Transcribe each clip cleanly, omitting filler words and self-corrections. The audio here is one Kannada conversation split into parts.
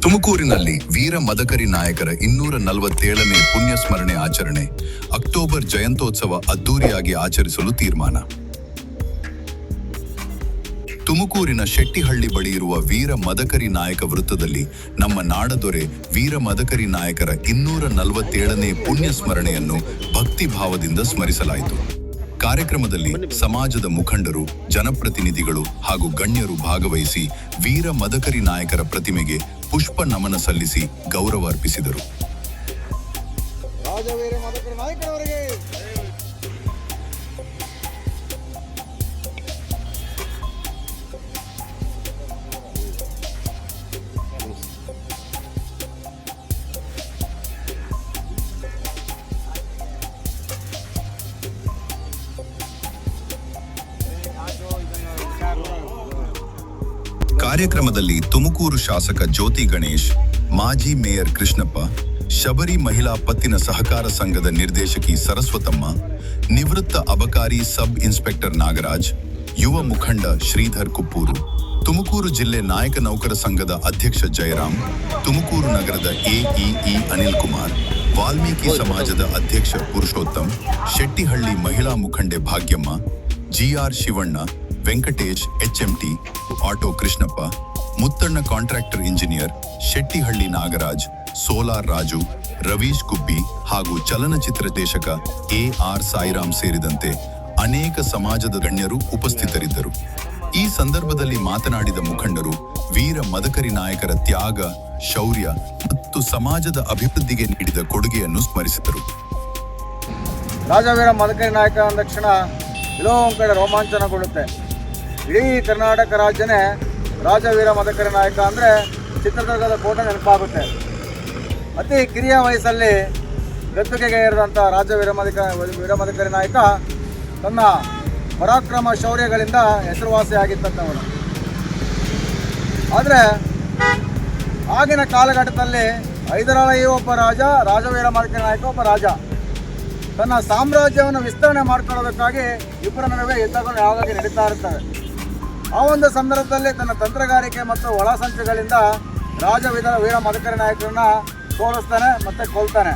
ತುಮಕೂರಿನಲ್ಲಿ ವೀರ ಮದಕರಿ ನಾಯಕರ 247ನೇ ಪುಣ್ಯ ಸ್ಮರಣೆ ಆಚರಣೆ. ಅಕ್ಟೋಬರ್ ಜಯಂತ್ಯೋತ್ಸವ ಅದ್ದೂರಿಯಾಗಿ ಆಚರಿಸಲು ತೀರ್ಮಾನ. ತುಮಕೂರಿನ ಶೆಟ್ಟಿಹಳ್ಳಿ ಬಳಿ ಇರುವ ವೀರ ಮದಕರಿ ನಾಯಕ ವೃತ್ತದಲ್ಲಿ ನಮ್ಮ ನಾಡದೊರೆ ವೀರ ಮದಕರಿ ನಾಯಕರ 247ನೇ ಪುಣ್ಯ ಸ್ಮರಣೆಯನ್ನು ಭಕ್ತಿ ಭಾವದಿಂದ ಸ್ಮರಿಸಲಾಯಿತು. ಕಾರ್ಯಕ್ರಮದಲ್ಲಿ ಸಮಾಜದ ಮುಖಂಡರು, ಜನಪ್ರತಿನಿಧಿಗಳು ಹಾಗೂ ಗಣ್ಯರು ಭಾಗವಹಿಸಿ ವೀರ ಮದಕರಿ ನಾಯಕರ ಪ್ರತಿಮೆಗೆ ಪುಷ್ಪ ನಮನ ಸಲ್ಲಿಸಿ ಗೌರವ ಅರ್ಪಿಸಿದರು. ಕಾರ್ಯಕ್ರಮದಲ್ಲಿ ತುಮಕೂರು ಶಾಸಕ ಜ್ಯೋತಿ ಗಣೇಶ್, ಮಾಜಿ ಮೇಯರ್ ಕೃಷ್ಣಪ್ಪ, ಶಬರಿ ಮಹಿಳಾ ಪತ್ತಿನ ಸಹಕಾರ ಸಂಘದ ನಿರ್ದೇಶಕಿ ಸರಸ್ವತಮ್ಮ, ನಿವೃತ್ತ ಅಬಕಾರಿ ಸಬ್ ಇನ್ಸ್ಪೆಕ್ಟರ್ ನಾಗರಾಜ್, ಯುವ ಮುಖಂಡ ಶ್ರೀಧರ್ ಕುಪ್ಪೂರು, ತುಮಕೂರು ಜಿಲ್ಲೆ ನಾಯಕ ನೌಕರ ಸಂಘದ ಅಧ್ಯಕ್ಷ ಜಯರಾಮ್, ತುಮಕೂರು ನಗರದ ಎಇಇ ಅನಿಲ್ ಕುಮಾರ್, ವಾಲ್ಮೀಕಿ ಸಮಾಜದ ಅಧ್ಯಕ್ಷ ಪುರುಷೋತ್ತಮ್, ಶೆಟ್ಟಿಹಳ್ಳಿ ಮಹಿಳಾ ಮುಖಂಡೆ Bhagyamma, GR Shivanna, Venkatesh, HMT, auto Krishnappa, Muttanna contractor engineer, Shettihalli Nagaraj, solar Raju, Ravish Gubbi ಹಾಗೂ ಚಲನಚಿತ್ರ ನಿರ್ದೇಶಕ ಎಆರ್ ಸಾಯಿರಾಮ್ ಸೇರಿದಂತೆ ಅನೇಕ ಸಮಾಜದ ಗಣ್ಯರು ಉಪಸ್ಥಿತರಿದ್ದರು. ಈ ಸಂದರ್ಭದಲ್ಲಿ ಮಾತನಾಡಿದ ಮುಖಂಡರು ವೀರ ಮದಕರಿ ನಾಯಕರ ತ್ಯಾಗ, ಶೌರ್ಯ ಮತ್ತು ಸಮಾಜದ ಅಭಿವೃದ್ಧಿಗೆ ನೀಡಿದ ಕೊಡುಗೆಯನ್ನು ಸ್ಮರಿಸಿದರು. ರಾಜವೀರ ಮದಕರಿ ನಾಯಕ ಅಂದ ತಕ್ಷಣ ಎಲ್ಲೋ ಒಂದು ಕಡೆ ರೋಮಾಂಚನಗೊಳ್ಳುತ್ತೆ. ಇಡೀ ಕರ್ನಾಟಕ ರಾಜ್ಯನೇ ರಾಜವೀರ ಮದಕರಿ ನಾಯಕ ಅಂದರೆ ಚಿತ್ರದುರ್ಗದ ಕೋಟೆ ನೆನಪಾಗುತ್ತೆ. ಅತಿ ಕಿರಿಯ ವಯಸ್ಸಲ್ಲಿ ಗದ್ದುಗೆಗೆ ಏರಿದಂಥ ರಾಜವೀರ ಮದಕರಿ ನಾಯಕ ತನ್ನ ಪರಾಕ್ರಮ ಶೌರ್ಯಗಳಿಂದ ಹೆಸರುವಾಸಿಯಾಗಿದ್ದಂಥವನು. ಆದರೆ ಆಗಿನ ಕಾಲಘಟ್ಟದಲ್ಲಿ ಹೈದರಾಲಿ ಒಬ್ಬ ರಾಜ, ರಾಜವೀರ ಮದಕರಿ ನಾಯಕ ಒಬ್ಬ ರಾಜ. ತನ್ನ ಸಾಮ್ರಾಜ್ಯವನ್ನು ವಿಸ್ತರಣೆ ಮಾಡ್ಕೊಳ್ಳೋದಕ್ಕಾಗಿ ಇಬ್ಬರ ನಡುವೆ ಯುದ್ಧಗಳು ಯಾವಾಗ ನಡೀತಾ ಇರ್ತವೆ. ಆ ಒಂದು ಸಂದರ್ಭದಲ್ಲಿ ತನ್ನ ತಂತ್ರಗಾರಿಕೆ ಮತ್ತು ಒಳಸಂಚುಗಳಿಂದ ವೀರ ಮದಕರಿ ನಾಯಕರನ್ನ ಸೋಲಿಸ್ತಾನೆ ಮತ್ತು ಕೊಲ್ತಾನೆ.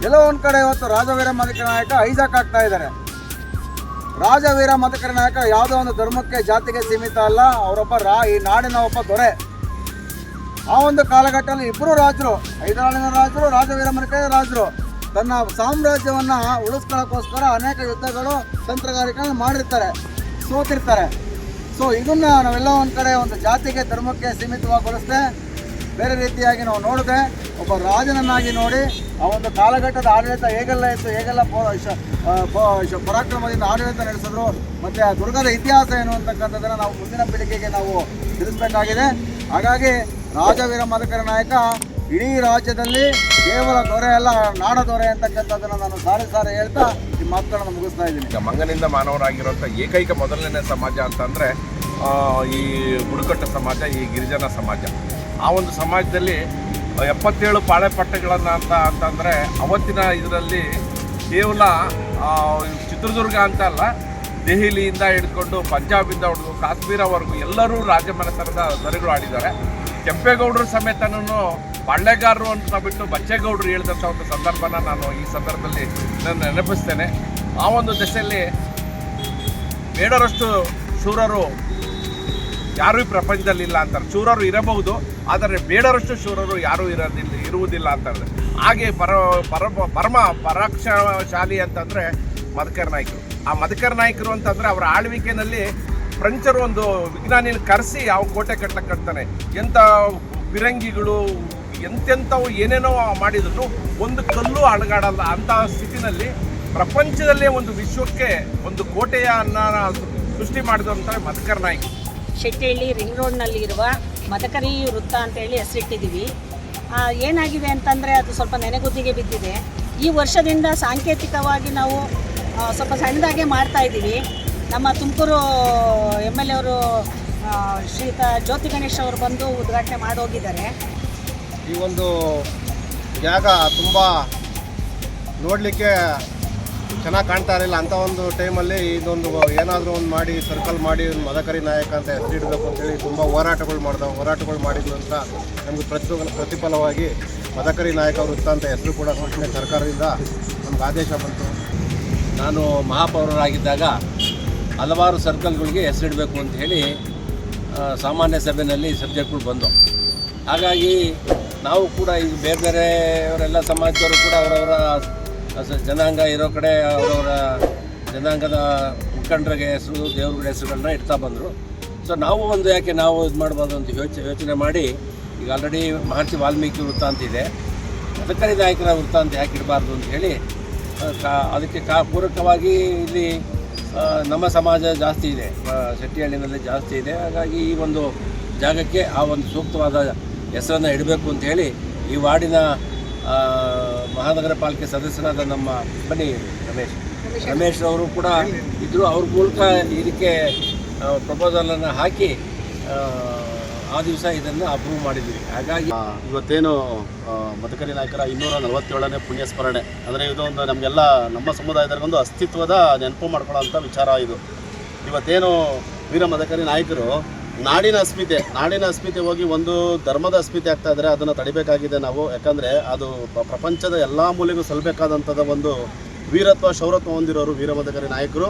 ಎಲ್ಲೋ ಒಂದು ಕಡೆ ಇವತ್ತು ರಾಜವೀರ ಮದಕರಿ ನಾಯಕ ಹೈಜಾಕ್ ಆಗ್ತಾ ಇದ್ದಾರೆ. ರಾಜವೀರ ಮದಕರಿ ನಾಯಕ ಯಾವುದೋ ಒಂದು ಧರ್ಮಕ್ಕೆ, ಜಾತಿಗೆ ಸೀಮಿತ ಅಲ್ಲ. ಅವರೊಬ್ಬ ಈ ನಾಡಿನ ಒಬ್ಬ ದೊರೆ. ಆ ಒಂದು ಕಾಲಘಟ್ಟದಲ್ಲಿ ಇಬ್ಬರು ರಾಜರು, ಹೈದರಾಲಿನ ರಾಜರು, ರಾಜವೀರ ಮದಕರಿ ರಾಜರು, ತನ್ನ ಸಾಮ್ರಾಜ್ಯವನ್ನು ಉಳಿಸ್ಕೊಳ್ಳೋಕ್ಕೋಸ್ಕರ ಅನೇಕ ಯುದ್ಧಗಳು, ತಂತ್ರಗಾರಿಕೆ ಮಾಡಿರ್ತಾರೆ, ಸೋತಿರ್ತಾರೆ. ಸೊ ಇದನ್ನು ನಾವೆಲ್ಲ ಒಂದು ಕಡೆ ಒಂದು ಜಾತಿಗೆ, ಧರ್ಮಕ್ಕೆ ಸೀಮಿತವಾಗಿಗೊಳಿಸದೆ ಬೇರೆ ರೀತಿಯಾಗಿ ನಾವು ನೋಡದೆ ಒಬ್ಬ ರಾಜನನ್ನಾಗಿ ನೋಡಿ ಆ ಒಂದು ಕಾಲಘಟ್ಟದ ಆಡಳಿತ ಹೇಗೆಲ್ಲ ಇತ್ತು, ಹೇಗೆಲ್ಲ ಪರಾಕ್ರಮದಿಂದ ಆಡಳಿತ ನಡೆಸಿದ್ರು, ಮತ್ತು ಆ ದುರ್ಗದ ಇತಿಹಾಸ ಏನು ಅಂತಕ್ಕಂಥದ್ದನ್ನು ನಾವು ಮುಂದಿನ ಪೀಳಿಗೆಗೆ ನಾವು ತಿಳಿಸಬೇಕಾಗಿದೆ. ಹಾಗಾಗಿ ರಾಜವೀರ ಮದಕರಿ ನಾಯಕ ಇಡೀ ರಾಜ್ಯದಲ್ಲಿ ಕೇವಲ ದೊರೆ ಅಲ್ಲ, ನಾಡ ದೊರೆ ಅಂತಕ್ಕಂಥದ್ದನ್ನು ನಾನು ಸಾರಿ ಹೇಳ್ತಾ ಈ ಮಾತುಗಳನ್ನು ಮುಗಿಸ್ತಾ ಇದ್ದೀನಿ. ಮಂಗನಿಂದ ಮಾನವರಾಗಿರುವಂಥ ಏಕೈಕ ಮೊದಲನೇ ಸಮಾಜ ಅಂತಂದರೆ ಈ ಬುಡಕಟ್ಟು ಸಮಾಜ, ಈ ಗಿರಿಜನ ಸಮಾಜ. ಆ ಒಂದು ಸಮಾಜದಲ್ಲಿ 77 ಪಾಳೆಪಟ್ಟೆಗಳನ್ನು ಅಂತಂದರೆ ಅವತ್ತಿನ ಇದರಲ್ಲಿ ಕೇವಲ ಚಿತ್ರದುರ್ಗ ಅಂತ ಅಲ್ಲ, ದೆಹಲಿಯಿಂದ ಹಿಡ್ಕೊಂಡು ಪಂಜಾಬಿಂದ ಹಿಡಿದು ಕಾಶ್ಮೀರವರೆಗೂ ಎಲ್ಲರೂ ರಾಜಮನೆತನದ ದೊರೆಗಳು ಆಡಿದ್ದಾರೆ. ಕೆಂಪೇಗೌಡರು ಸಮೇತನೂ ಪಾಳ್ಯಗಾರರು ಅಂತ ಬಿಟ್ಟು ಬಚ್ಚೇಗೌಡರು ಹೇಳಿದಂಥ ಒಂದು ಸಂದರ್ಭನ ನಾನು ಈ ಸಂದರ್ಭದಲ್ಲಿ ನಾನು ನೆನಪಿಸ್ತೇನೆ. ಆ ಒಂದು ದಶೆಯಲ್ಲಿ ಬೇಡರಷ್ಟು ಶೂರರು ಯಾರೂ ಈ ಪ್ರಪಂಚದಲ್ಲಿ ಇಲ್ಲ ಅಂತಾರೆ. ಶೂರರು ಇರಬಹುದು, ಆದರೆ ಬೇಡರಷ್ಟು ಶೂರರು ಯಾರೂ ಇರುವುದಿಲ್ಲ ಅಂತಾರೆ. ಹಾಗೆ ಪರಮ ಪರಾಕ್ರಮಶಾಲಿ ಅಂತಂದರೆ ಮದಕರಿ ನಾಯಕರು. ಆ ಮದಕರಿ ನಾಯಕರು ಅಂತಂದರೆ ಅವರ ಆಳ್ವಿಕೆಯಲ್ಲಿ ಫ್ರೆಂಚರು ಒಂದು ವಿಜ್ಞಾನಿನ ಕರೆಸಿ ಯಾವ ಕೋಟೆ ಕಟ್ತಾನೆ. ಎಂಥ ಫಿರಂಗಿಗಳು ಎಂತೆಂಥವು ಏನೇನೋ ಮಾಡಿದ್ರು ಒಂದು ಕಲ್ಲು ಅಡಗಾಡಲ್ಲ ಅಂಥ ಸ್ಥಿತಿನಲ್ಲಿ ಪ್ರಪಂಚದಲ್ಲೇ ಒಂದು ವಿಶ್ವಕ್ಕೆ ಒಂದು ಕೋಟೆಯನ್ನು ಸೃಷ್ಟಿ ಮಾಡಿದಂಥ ಮದಕರಿ ನಾಯಕ. ಶೆಟ್ಟಿಹಳ್ಳಿ ರಿಂಗ್ ರೋಡ್ನಲ್ಲಿ ಇರುವ ಮದಕರಿ ವೃತ್ತ ಅಂತೇಳಿ ಹೆಸರಿಟ್ಟಿದ್ದೀವಿ. ಏನಾಗಿದೆ ಅಂತಂದರೆ ಅದು ಸ್ವಲ್ಪ ನೆನೆಗುದ್ದಿಗೆ ಬಿದ್ದಿದೆ. ಈ ವರ್ಷದಿಂದ ಸಾಂಕೇತಿಕವಾಗಿ ನಾವು ಸ್ವಲ್ಪ ಸಣ್ಣದಾಗೆ ಮಾಡ್ತಾಯಿದ್ದೀವಿ. ನಮ್ಮ ತುಮಕೂರು MLA ಅವರು ಶ್ರೀಯುತ ಜ್ಯೋತಿ ಗಣೇಶ್ ಅವರು ಬಂದು ಉದ್ಘಾಟನೆ ಮಾಡೋಗಿದ್ದಾರೆ. ಈ ಒಂದು ಜಾಗ ತುಂಬ ನೋಡಲಿಕ್ಕೆ ಚೆನ್ನಾಗಿ ಕಾಣ್ತಾ ಇರಲಿಲ್ಲ. ಅಂಥ ಒಂದು ಟೈಮಲ್ಲಿ ಇದೊಂದು ಏನಾದರೂ ಒಂದು ಮಾಡಿ ಸರ್ಕಲ್ ಮಾಡಿ ಒಂದು ಮದಕರಿ ನಾಯಕ ಅಂತ ಹೆಸರಿಡಬೇಕು ಅಂತೇಳಿ ತುಂಬ ಹೋರಾಟಗಳು ಮಾಡಿದ ನಂತರ ನಮಗೆ ಪ್ರತಿಫಲವಾಗಿ ಮದಕರಿ ನಾಯಕ ವೃತ್ತ ಅಂತ ಹೆಸರು ಕೂಡ ಸೂಚನೆ ಸರ್ಕಾರದಿಂದ ನಮ್ಗೆ ಆದೇಶ ಬಂತು. ನಾನು ಮಹಾಪೌರರಾಗಿದ್ದಾಗ ಹಲವಾರು ಸರ್ಕಲ್ಗಳಿಗೆ ಹೆಸರಿಡಬೇಕು ಅಂತ ಹೇಳಿ ಸಾಮಾನ್ಯ ಸಭೆಯಲ್ಲಿ ಸಬ್ಜೆಕ್ಟ್ಗಳು ಬಂದು, ಹಾಗಾಗಿ ನಾವು ಕೂಡ ಈಗ ಬೇರೆ ಬೇರೆಯವರೆಲ್ಲ ಸಮಾಜದವರು ಕೂಡ ಅವರವರ ಜನಾಂಗ ಇರೋ ಕಡೆ ಅವರವರ ಜನಾಂಗದ ಮುಖಂಡರಿಗೆ ಹೆಸರು ದೇವ್ರಗಳ ಹೆಸರುಗಳನ್ನ ಇಡ್ತಾ ಬಂದರು. ಸೊ ನಾವು ಒಂದು ಯಾಕೆ ನಾವು ಇದು ಮಾಡ್ಬೋದು ಅಂತ ಯೋಚನೆ ಮಾಡಿ ಈಗ ಆಲ್ರೆಡಿ ಮಹರ್ಷಿ ವಾಲ್ಮೀಕಿ ವೃತ್ತ ಅಂತಿದೆ, ಮದಕರಿ ನಾಯಕರ ವೃತ್ತ ಅಂತ ಯಾಕೆ ಇಡಬಾರ್ದು ಅಂತ ಹೇಳಿ ಅದಕ್ಕೆ ಪೂರಕವಾಗಿ ಇಲ್ಲಿ ನಮ್ಮ ಸಮಾಜ ಜಾಸ್ತಿ ಇದೆ, ಶೆಟ್ಟಿಹಳ್ಳಿನಲ್ಲಿ ಜಾಸ್ತಿ ಇದೆ. ಹಾಗಾಗಿ ಈ ಒಂದು ಜಾಗಕ್ಕೆ ಆ ಒಂದು ಸೂಕ್ತವಾದ ಹೆಸರನ್ನು ಇಡಬೇಕು ಅಂತ ಹೇಳಿ ಈ ವಾರ್ಡಿನ ಮಹಾನಗರ ಪಾಲಿಕೆ ಸದಸ್ಯರಾದ ನಮ್ಮ ಬನ್ನಿ ರಮೇಶ್ ಅವರು ಕೂಡ ಇದ್ದರು. ಅವ್ರ ಮೂಲಕ ಇದಕ್ಕೆ ಪ್ರಪೋಸಲನ್ನು ಹಾಕಿ ಆ ದಿವಸ ಇದನ್ನು ಅಪ್ರೂವ್ ಮಾಡಿದ್ವಿ. ಹಾಗಾಗಿ ಇವತ್ತೇನು ಮದಕರಿ ನಾಯಕರ 247ನೇ ಪುಣ್ಯ ಸ್ಮರಣೆ ಅಂದರೆ ಇದೊಂದು ನಮಗೆಲ್ಲ ನಮ್ಮ ಸಮುದಾಯದವರಿಗೊಂದು ಅಸ್ತಿತ್ವದ ನೆನಪು ಮಾಡ್ಕೊಳ್ಳೋಂಥ ವಿಚಾರ ಇದು. ಇವತ್ತೇನು ವೀರ ಮದಕರಿ ನಾಯಕರು ನಾಡಿನ ಅಸ್ಮಿತೆ ಹೋಗಿ ಒಂದು ಧರ್ಮದ ಅಸ್ಮಿತೆ ಆಗ್ತಾ ಇದ್ದಾರೆ. ಅದನ್ನು ತಡಿಬೇಕಾಗಿದೆ ನಾವು, ಯಾಕಂದರೆ ಅದು ಪ್ರಪಂಚದ ಎಲ್ಲ ಮೂಲೆಗೂ ಸಲ್ಲಬೇಕಾದಂಥದ್ದು ಒಂದು ವೀರತ್ವ ಶೌರತ್ವ ಹೊಂದಿರೋರು ವೀರ ಮದಕರಿ ನಾಯಕರು.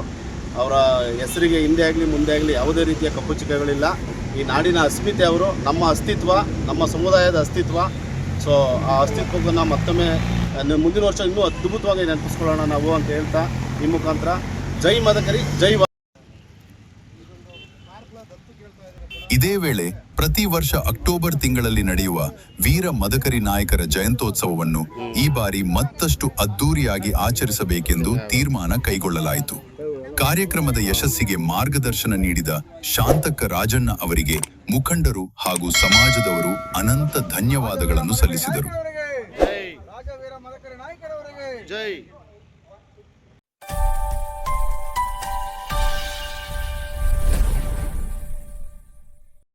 ಅವರ ಹೆಸರಿಗೆ ಹಿಂದೆ ಆಗಲಿ ಮುಂದೆ ಆಗಲಿ ಯಾವುದೇ ರೀತಿಯ ಕಪ್ಪು ಚಿಕ್ಕಗಳಿಲ್ಲ. ಈ ನಾಡಿನ ಅಸ್ಮಿತೆ ಅವರು, ನಮ್ಮ ಅಸ್ತಿತ್ವ, ನಮ್ಮ ಸಮುದಾಯದ ಅಸ್ತಿತ್ವ. ಸೊ ಆ ಅಸ್ತಿತ್ವವನ್ನು ಮತ್ತೊಮ್ಮೆ ಮುಂದಿನ ವರ್ಷ ಇನ್ನೂ ಅದ್ಭುತವಾಗಿ ನೆನಪಿಸ್ಕೊಳ್ಳೋಣ ನಾವು ಅಂತ ಹೇಳ್ತಾ ಈ ಮುಖಾಂತರ ಜೈ ಮದಕರಿ ಜೈ. ಇದೇ ವೇಳೆ ಪ್ರತಿ ವರ್ಷ ಅಕ್ಟೋಬರ್ ತಿಂಗಳಲ್ಲಿ ನಡೆಯುವ ವೀರ ಮದಕರಿ ನಾಯಕರ ಜಯಂತ್ಯೋತ್ಸವವನ್ನು ಈ ಬಾರಿ ಮತ್ತಷ್ಟು ಅದ್ದೂರಿಯಾಗಿ ಆಚರಿಸಬೇಕೆಂದು ತೀರ್ಮಾನ ಕೈಗೊಳ್ಳಲಾಯಿತು. ಕಾರ್ಯಕ್ರಮದ ಯಶಸ್ಸಿಗೆ ಮಾರ್ಗದರ್ಶನ ನೀಡಿದ ಶಾಂತಕ್ಕ ರಾಜಣ್ಣ ಅವರಿಗೆ ಮುಖಂಡರು ಹಾಗೂ ಸಮಾಜದವರು ಅನಂತ ಧನ್ಯವಾದಗಳನ್ನು ಸಲ್ಲಿಸಿದರು. ರಾಜವೀರ ಮದಕರಿ ನಾಯಕರವರಿಗೆ ಜೈ.